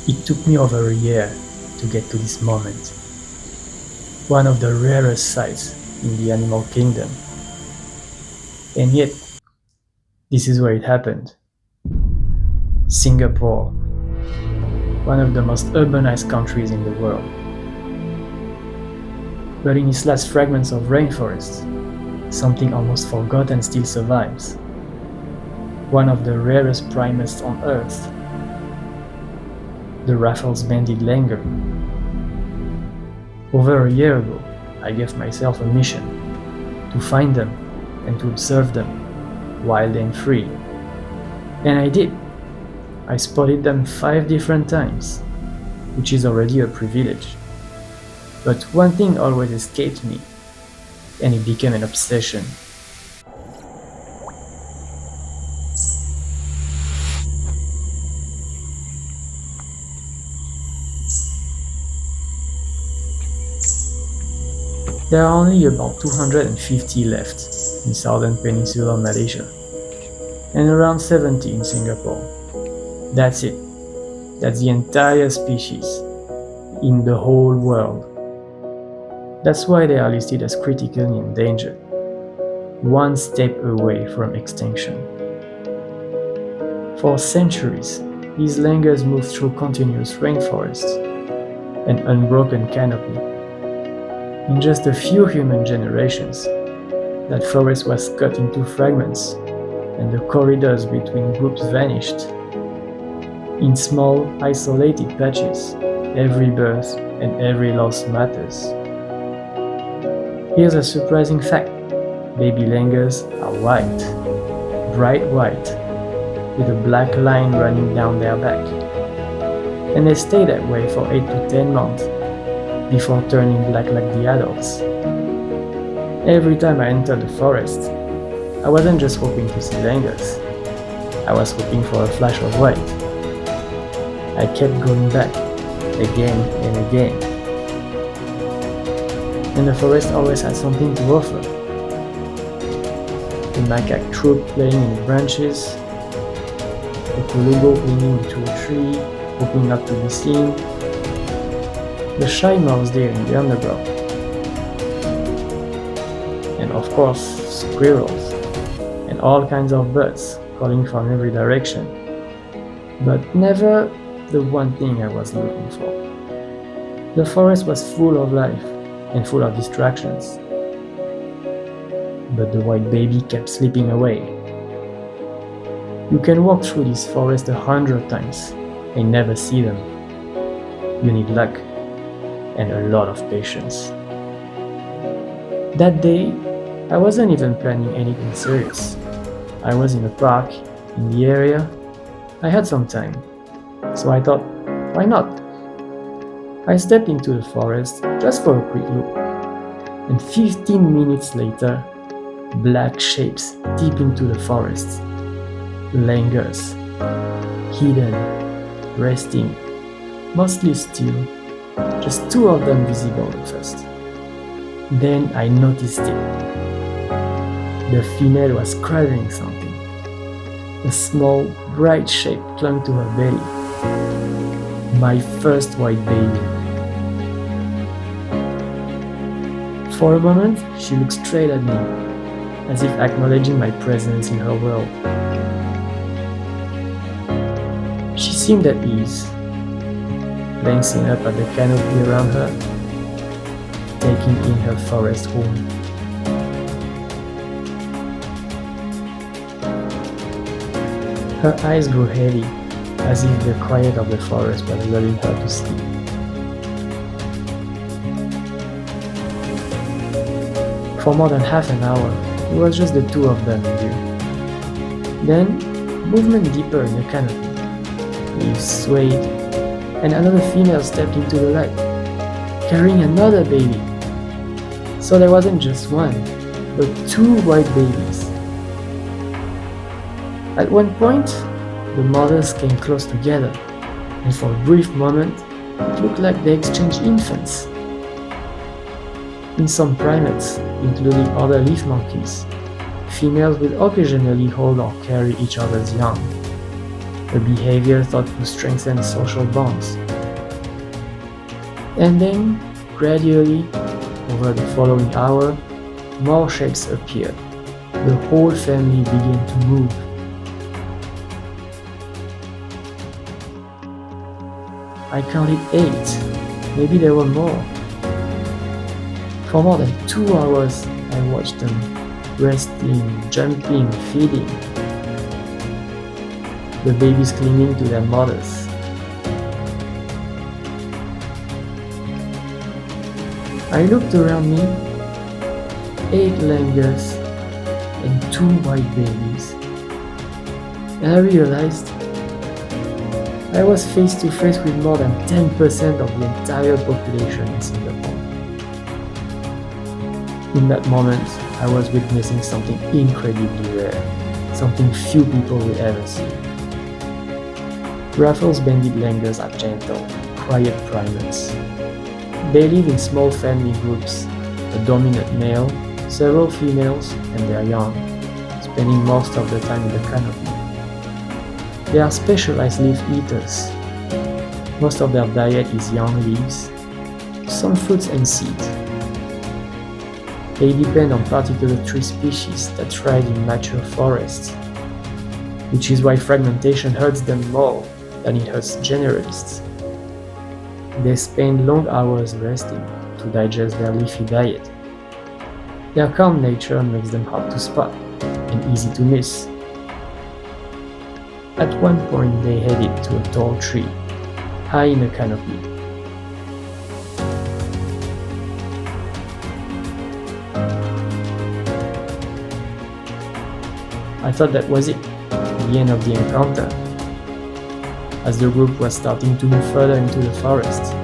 It took me over a year to get to this moment, one of the rarest sights in the animal kingdom. And yet, this is where it happened. Singapore, one of the most urbanized countries in the world. But in its last fragments of rainforest, something almost forgotten still survives. One of the rarest primates on Earth, the Raffles Banded Langur. Over a year ago, I gave myself a mission to find them and to observe them, wild and free. And I did. I spotted them 5 different times, which is already a privilege. But one thing always escaped me, and it became an obsession. There are only about 250 left in southern peninsular Malaysia, and around 70 in Singapore. That's it. That's the entire species in the whole world. That's why they are listed as critically endangered, one step away from extinction. For centuries, these langurs moved through continuous rainforests, an unbroken canopy. In just a few human generations, that forest was cut into fragments, and the corridors between groups vanished. In small, isolated patches, every birth and every loss matters. Here's a surprising fact. Baby langurs are white, bright white, with a black line running down their back. And they stay that way for 8 to 10 months before turning black like the adults. Every time I entered the forest, I wasn't just hoping to see langurs. I was hoping for a flash of white. I kept going back, again and again. And the forest always had something to offer. The macaque troop playing in the branches, the colugo clinging to a tree, hoping not to be seen, the shy mouse there in the underground, and of course squirrels and all kinds of birds calling from every direction, but never the one thing I was looking for. The forest was full of life and full of distractions, but the white baby kept slipping away. You can walk through this forest 100 times and never see them. You need luck and a lot of patience. That day, I wasn't even planning anything serious. I was in a park in the area. I had some time, so I thought, why not? I stepped into the forest just for a quick look, and 15 minutes later, black shapes deep into the forest. Langurs, hidden, resting, mostly still, just 2 of them visible at first. Then I noticed it. The female was cradling something. A small, bright shape clung to her belly. My first white baby. For a moment, she looked straight at me, as if acknowledging my presence in her world. She seemed at ease, glancing up at the canopy around her, taking in her forest home. Her eyes grew heavy, as if the quiet of the forest was lulling her to sleep. For more than half an hour, it was just the 2 of them in view. Then, movement deeper in the canopy. Leaves swayed, and another female stepped into the light, carrying another baby. So there wasn't just one, but 2 white babies. At one point, the mothers came close together, and for a brief moment, it looked like they exchanged infants. In some primates, including other leaf monkeys, females will occasionally hold or carry each other's young. a behavior thought to strengthen social bonds. And then, gradually, over the following hour, more shapes appeared. The whole family began to move. I counted 8, maybe there were more. For more than 2 hours, I watched them resting, jumping, feeding. The babies clinging to their mothers. I looked around me, 8 langurs and 2 white babies, and I realized I was face to face with more than 10% of the entire population in Singapore. In that moment, I was witnessing something incredibly rare, something few people will ever see. Raffles Banded Langurs are gentle, quiet primates. They live in small family groups, a dominant male, several females, and their young, spending most of the time in the canopy. They are specialized leaf eaters. Most of their diet is young leaves, some fruits and seeds. They depend on particular tree species that thrive in mature forests, which is why fragmentation hurts them more than it hurts generalists. They spend long hours resting to digest their leafy diet. Their calm nature makes them hard to spot and easy to miss. At one point they headed to a tall tree, high in a canopy. I thought that was it, the end of the encounter, as the group was starting to move further into the forest.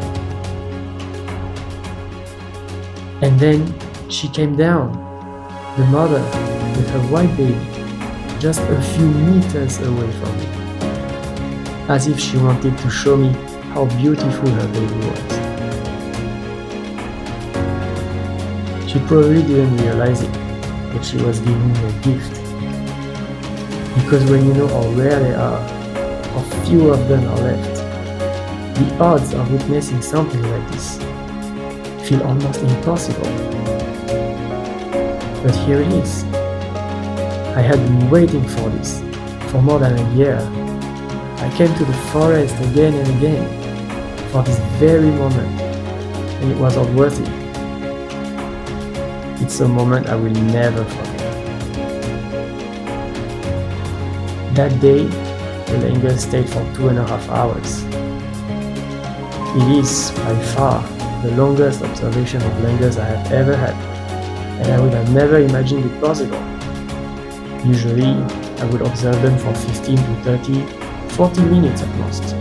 And then she came down, the mother with her white baby, just a few meters away from me, as if she wanted to show me how beautiful her baby was. She probably didn't realize it, but she was giving me a gift. Because when you know how rare they are, how few of them are left, the odds of witnessing something like this feel almost impossible. But here it is. I had been waiting for this for more than a year. I came to the forest again and again for this very moment, and it was all worth it. It's a moment I will never forget. That day, the Langurs stayed for 2.5 hours. It is, by far, the longest observation of Langurs I have ever had, and I would have never imagined it possible. Usually, I would observe them for 15 to 30, 40 minutes at most.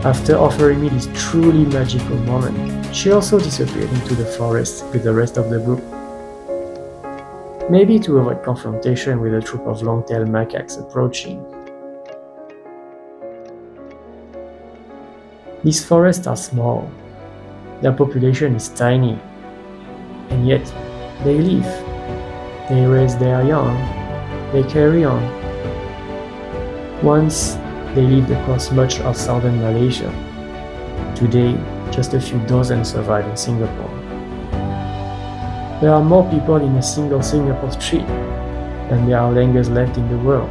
After offering me this truly magical moment, she also disappeared into the forest with the rest of the group. Maybe to avoid confrontation with a troop of long-tailed macaques approaching. These forests are small, their population is tiny, and yet they live, they raise their young, they carry on. Once they lived across much of southern Malaysia. Today, just a few dozen survive in Singapore. There are more people in a single Singapore street than there are langurs left in the world.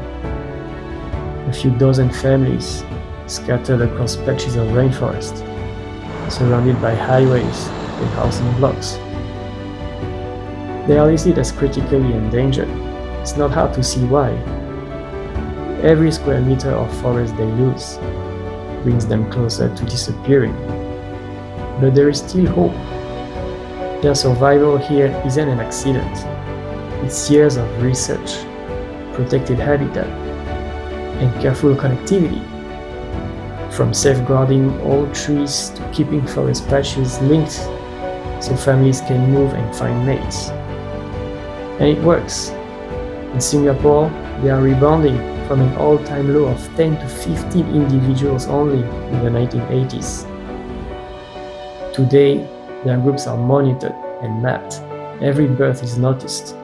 A few dozen families scattered across patches of rainforest, surrounded by highways and housing blocks. They are listed as critically endangered. It's not hard to see why. Every square meter of forest they lose brings them closer to disappearing. But there is still hope. Their survival here isn't an accident. It's years of research, protected habitat, and careful connectivity. From safeguarding old trees to keeping forest patches linked so families can move and find mates. And it works. In Singapore, they are rebounding from an all-time low of 10 to 15 individuals only in the 1980s. Today, their groups are monitored and mapped. Every birth is noticed.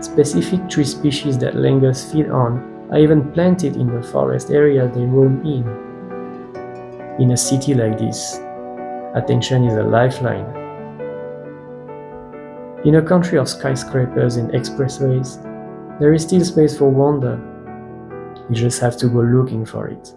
Specific tree species that langurs feed on I even planted in the forest area they roam in. In a city like this, attention is a lifeline. In a country of skyscrapers and expressways, there is still space for wonder. You just have to go looking for it.